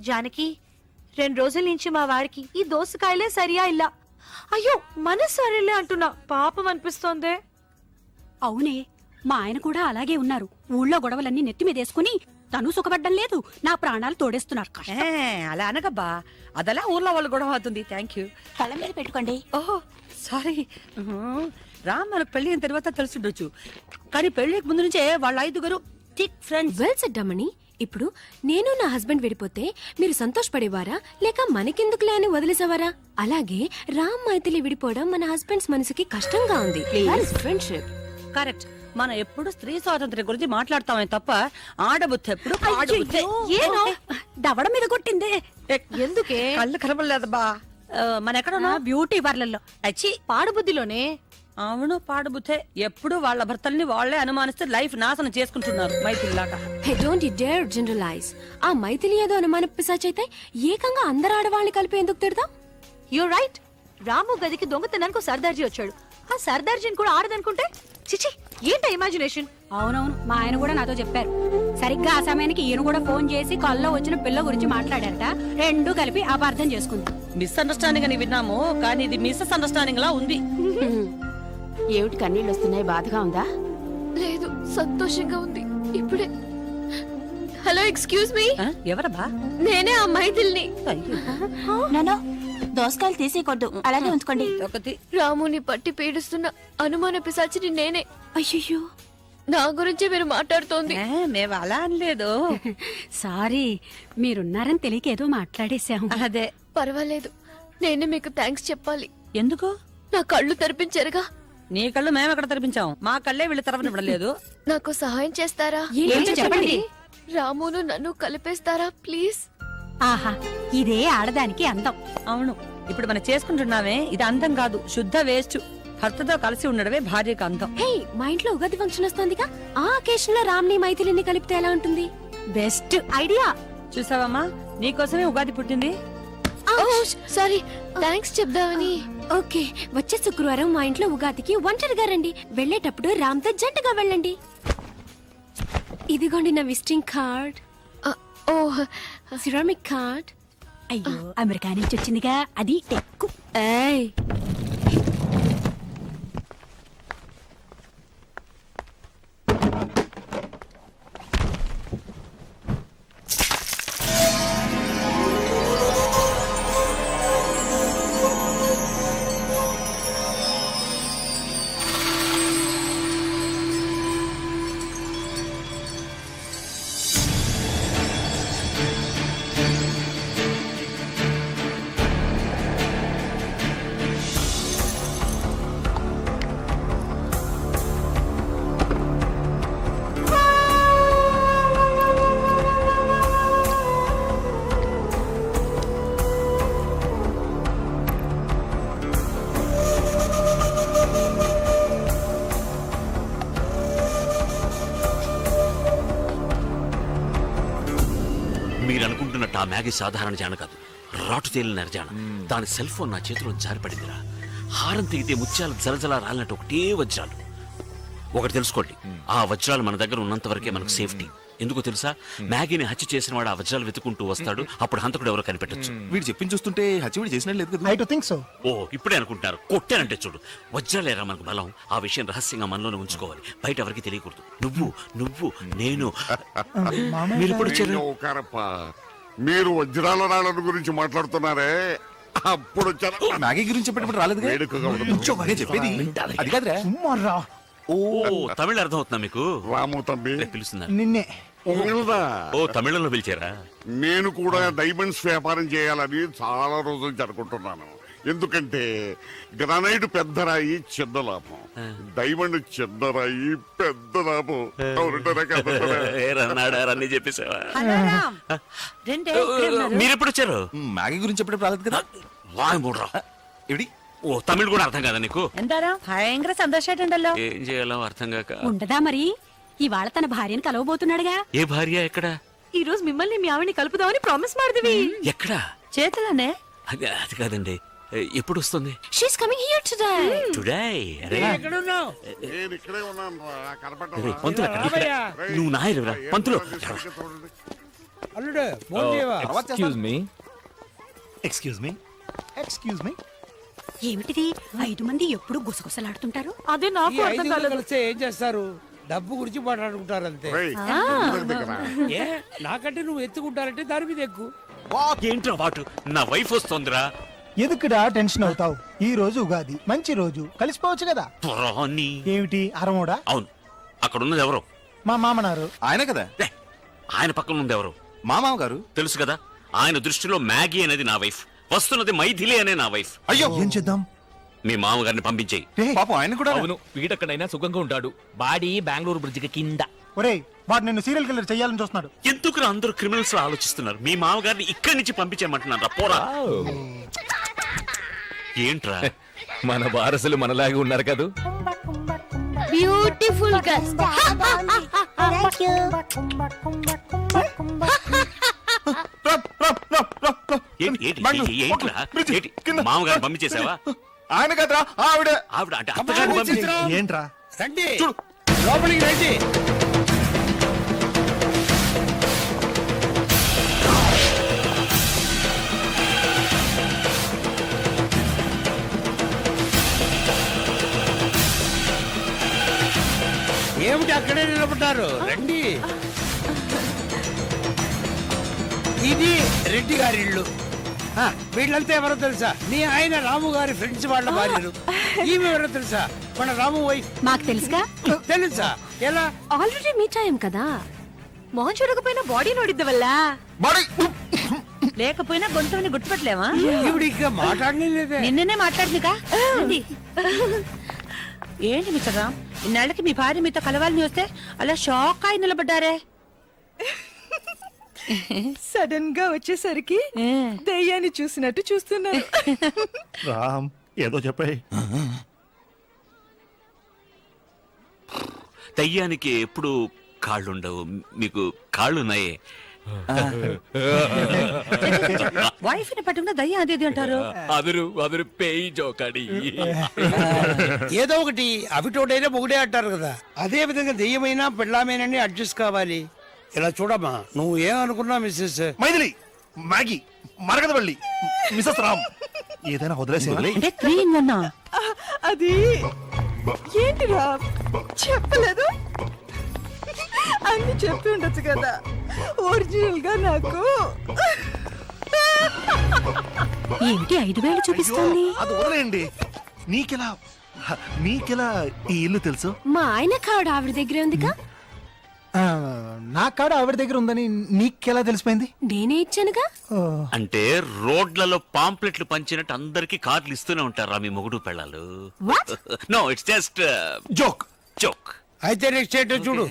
జానకి 2 రోజుల నుంచి మా వాడికి ఈ దోసకాయలే సరియా ఇలా. అయ్యో మన సరేలే అంటున్నా, పాపం అనిపిస్తోందే. అవునే, మా ఆయన కూడా అలాగే ఉన్నారు. ఊళ్ళో గొడవలన్నీ నెత్తి మీదేసుకుని తను సుఖపడ్డం లేదు, నా ప్రాణాలు తోడేస్తున్నారు. అలా అనగబ్బా, అదలా ఊర్లో వాళ్ళు గొడవ అవుతుంది. Thank you. కళ్ళ మీద పెట్టుకోండి. ఓహో సారీ. రామ్ మనకు పెళ్లి అయిన తర్వాత తెలుసుండొచ్చు, కానీ పెళ్లికి ముందు నుంచే వాళ్ళ 5 థిక్ ఫ్రెండ్స్. వెల్ సెడ్ అమ్మని. ఇప్పుడు నేను నా హస్బెండ్ విడిపోతే మీరు సంతోషపడేవారా లేక మనకెందుకులే అని వదిలేసేవారా? అలాగే రామ్ మైథిలి విడిపోవడం మన హస్బెండ్స్ మనసుకి కష్టంగా ఉంది. Friendship correct. మనం ఎప్పుడు స్త్రీ స్వాతంత్ర్యం గురించి మాట్లాడతామే తప్ప ఆడబుద్ధి ఎప్పుడు ఏనో దవడ మీద కొట్టిందే. ఎందుకే? కళ్ళు కనపడలేదబ్బా. మన ఎక్కడున్నా? బ్యూటీ పార్లర్ లో. అచ్చి, పాడుబుద్ధిలోనే. అవును పాడుబుద్ధే. ఎప్పుడు వాళ్ళ భర్తల్ని వాళ్లే అనుమానిస్తే లైఫ్ నాశనం చేసుకుంటున్నారు మైథిలిలాగా. Hey don't you dare generalize. ఆ మైథిలి ఏదో అనుమాన పిశాచైతే ఏకంగా అందరు ఆడవాళ్ళని కలిపి ఎందుకు తిడతాం? You're right. రాము గదికి దొంగతనానికి సర్దార్జీ వచ్చాడు. ఆ సర్దార్జీని కూడా ఆడదనుకుంటే చిచి, ఏంట ఇమాజినేషన్. అవునవును, మా ఆయన కూడా నాతో చెప్పారు. సరిగ్గా ఆ సమయానికి ఈయన కూడా ఫోన్ చేసి కాల్లో వచ్చిన పిల్ల గురించి మాట్లాడారట. 2 కలిపి అపార్థం చేసుకుంది. మిస్అండర్స్టాండింగ్ అని విన్నాము, కానీ ఇది మిస్అండర్స్టాండింగ్ లా ఉంది. ఏమిటి కన్నీళ్ళు వస్తున్నాయి? బాధగా ఉందా? లేదు, సంతోషంగా ఉంది. ఇప్పుడే. Hello, excuse me. ఎవరబ్బా? నేనే ఆ మైథిలిని. నానో, దోసకాయలు తీసేయకూడదు, అలాగే ఉంచుకోండి. ఒకటి రాముని పట్టి పీడిస్తున్న అనుమాన పిశాచిని నేనే. అయ్యో, నా గురించి మీరు మాట్లాడుతోంది. మేము అలా అనలేదు. సారీ, మీరున్నారని తెలియక ఏదో మాట్లాడేశాం. అదే. పర్వాలేదు, నేనే మీకు థ్యాంక్స్ చెప్పాలి. ఎందుకు? నా కళ్ళు తెరిపించారుగా. నీ కళ్ళు మేము ఎక్కడ తెరిపించాం? మా కళ్ళే వీళ్ళు తెరవనివ్వలేదు. నాకు సహాయం చేస్తారా? ఏంటో చెప్పండి. రామును నన్ను కలిపేస్తారా ప్లీజ్? ఆహా, ఇదే ఆడదానికి అందం. అవును, ఇప్పుడు మనం చేసుకుంటున్నామే ఇది అందం కాదు, శుద్ధ వేస్ట్. భర్తతో కలిసి ఉండడమే భార్యకు అందం. హే, మా ఇంట్లో ఉగాది ఫంక్షన్ వస్తోందిగా, ఆ అకేషన్ లో రామ్ని మైథిలిని కలిపితే ఎలా ఉంటుంది? Best idea. చూసావమ్మా, నీకోసమే ఉగాది పుట్టింది. సారీ, థ్యాంక్స్ చెప్దామని. ఓకే, వచ్చే శుక్రవారం మా ఇంట్లో ఉగాదికి ఒంటరిగా రండి. వెళ్ళేటప్పుడు రామ్తో జంటగా వెళ్ళండి. ఇదిగోండి నా విజిటింగ్ కార్డ్. ఓహ్, సిరామిక్ కార్డ్. అయ్యో, అమెరికా నుంచి వచ్చిందిగా, అది టెక్కు. ఏయ్, మీరు అనుకుంటున్నట్టు ఆ మ్యాగీ సాధారణ జాన కాదు, రాటు తేలిన నెరజాన. దాని సెల్ ఫోన్ నా చేతిలో జారిపడిందిరా. హారం తెగితే ముత్యాలు జలజల రాలినట్టు ఒకటే వజ్రాలు. ఒకటి తెలుసుకోండి, ఆ వజ్రాలు మన దగ్గర ఉన్నంత వరకే మనకు సేఫ్టీ. ఎందుకో తెలుసా? మ్యాగీని హత్య చేసిన వాడు ఆ వజ్రాలు వెతుకుంటూ వస్తాడు, అప్పుడు హంతకుడు ఎవరో కనిపెట్టొచ్చు. వీడు చెప్పింది చూస్తుంటే హత్య చేసినట్లేదు కదా. I do think so. ఓ, ఇప్పుడే అనుకుంటున్నారు. కొట్టానంటే చూడు, వజ్రాలేరా మనకు బలం. ఆ విషయం రహస్యంగా మనలోనే ఉంచుకోవాలి, బయట ఎవరికి తెలియకూడదు. నువ్వు నేను మీరు ఇప్పుడు మీరు వజ్రాల రాళ్ళ గురించి మాట్లాడుతున్నారే, అప్పుడు మ్యాగీ గురించి చెప్పేటప్పుడు రాలేదు. చెప్పేది అది కాదురా. ఓ, తమిళ అర్థం అవుతుందా మీకు? రాము తమ్మి పిలుస్తున్నారు నిన్నే. ఓ, తమిళంలో పిలిచారా? నేను కూడా డైమండ్స్ వ్యాపారం చేయాలని చాలా రోజుల నుంచి అనుకుంటున్నాను. ఎందుకంటే గ్రానైట్ పెద్ద రాయి చిన్న లాభం, డైమండ్ చిన్న రాయి పెద్ద లాభం. అన్ని చెప్పేసావా? రెండే. మీరు ఎప్పుడు వచ్చారు? మ్యాగీ గురించి చెప్పేటప్పుడు రాలేదు కదా. వాయ్ మూడ్రా. ఎవిడి? ఓ, తమిళ్ కూడా అర్థం కాదా నీకు? എന്താരാ ഭയങ്കര സന്തോഷായിട്ടുണ്ടല്ലോ. ఏం చేయాలో అర్థం కాక. ఉండదా మరి? ఇవాళ తన భార్యను కలవబోతున్నాడుగా. ఏ భార్య? ఎక్కడ? ఈ రోజు మిమ్మల్ని మీ ఆవిడ్ని కలుపుదామని ప్రామిస్ ಮಾಡಿದ್ವಿ. ఎక్కడ? చేతులనే. అది కాదండి, ఎప్పుడు వస్తుంది? She's coming here today. Today? నేను ఇక్కడే ఉన్నాను. పంతులు నువ్వు నాయరురా. పంతులు అల్లుడు ఫోన్ చేయవా? Excuse me excuse me excuse me ఏమిటిది 5 మంది ఎప్పుడు గుసగుసలాడుతుంటారు? అదే ఈ నాకు అర్థం ఐదుగురు కాలేదు. కలిస్తే ఏం చేస్తారు? డబ్బు గురించి మాట్లాడుకుంటారు అంతే. రేయ్, దగ్గర. ఏ నాకంటే నువ్వు ఎత్తుకుంటారంటే దాని మీద ఎక్కువ. ఏంట్రా వాటు నా వైఫ్ వస్తోందిరా. ఎదుకుడా టెన్షన్ అవుతావు? ఈ రోజు ఉగాది మంచి రోజు, కలిసిపోవచ్చు కదా. పురాణి. ఏమిటి అరమోడా? అవును, అక్కడ ఉన్నది ఎవరు? మా మామనారు. ఆయన కదా ఏ, ఆయన పక్కన ఉంది ఎవరు? మా మామ గారు. తెలుసు కదా, ఆయన దృష్టిలో మ్యాగీ అనేది నా వైఫ్, వస్తున్నది మైథిలి అనే నా వైఫ్. అయ్యో ఏం చేద్దాం? మీ మామగారిని పంపించేయి. పాపం ఆయన కూడా అవును, వీడెక్కడైనా సుఖంగా ఉంటాడు. బాడీ బెంగళూరు బ్రిడ్జికి కింద. ఒరేయ్, వాడు నిన్ను సీరియల్ కిల్లర్ చెయ్యాలని చూస్తున్నాడు. ఎందుకు అందరూ క్రిమినల్స్ లో ఆలోచిస్తున్నారు? మీ మామగారిని ఇక్కడి నుంచి పంపించేయమంటున్నారా? పోరా. ఏంట్రా మన వారసులు మనలాగే ఉన్నారు కదా. Beautiful girl. ఏంట్రా మామగారిని పంపించేసావా? ఆయన కదరా ఆవిడ. ఆవిడ అంటే అత్తగారిని పంపించే. ఏంట్రా? రండి లోపలికి రండి. ఏమిటి అక్కడే నిలబడ్డారు? రండి. ఇది రెడ్డి గారి ఇల్లు. వీళ్ళంతా ఎవరో తెలుసా? మీ ఆయన రాము గారి ఫ్రెండ్స్ వాళ్ళ భార్యలు. ఈమె ఎవరో తెలుసా? మన రాము వైఫ్. మాకు తెలుసుగా. తెలుసా? ఎలా? ఆల్రెడీ మీట్ అయ్యాం కదా. మొహం చూడకపోయినా బాడీ నోడిద్ద వల్ల లేకపోయినా గొంతుని గుర్తుపట్టలేమా? ఈవిడ ఇంకా మాట్లాడలేదే. నిన్ననే మాట్లాడిందిగా. ఏంటి మిస్టర్ రామ్, ఇన్నాళ్ళకి మీ భార్య మీతో కలవాలని వస్తే అలా షాక్ అయి నిలబడ్డారే? సడన్ గా వచ్చేసరికి దెయ్యాన్ని చూసినట్టు చూస్తున్నారు. రామ్ ఏదో చెప్పాయి. దయ్యానికి ఎప్పుడు కాళ్ళుండవు, మీకు కాళ్ళున్నాయే. వైఫ్ ని పట్టుకున్న దయ్యం అదేది అంటారు. అదురు పేయి జోకడి. ఏదో ఒకటి అవిటోడైనా మొగుడే అంటారు కదా. అదే విధంగా దెయ్యమైనా పెళ్ళామేనని అడ్జస్ట్ కావాలి. ఇలా చూడమ్మా, నువ్వు ఏమనుకున్నా Mrs Maithili, Maggie, Maragadavalli, Mrs Ram ఏదైనా వదిలేసేయాలి. అంటే 3 in 1. అది ఏంటిరా చెప్పలేదు? అన్ని చెప్పి ఉండొచ్చు కదా. ఒరిజినల్ గా నాకు ఏమిటి 5,000 చూపిస్తుంది? అది వదిలేయండి. నీకెలా ఈ ఇల్లు తెలుసు? మా ఆయన కాడు ఆవిడ దగ్గరే ఉందిగా. నా కాడ ఆవిడ దగ్గర ఉందని నీకెలా తెలిసిపోయింది? నేనే ఇచ్చానుగా. అంటే రోడ్లలో పాంప్లెట్లు పంచినట్టు అందరికి కార్డులు ఇస్తూనే ఉంటారా మీ మొగుడు పెళ్ళాలు? No, it's just joke. Joke. అయితే నెక్స్ట్ ఏంటో చూడు.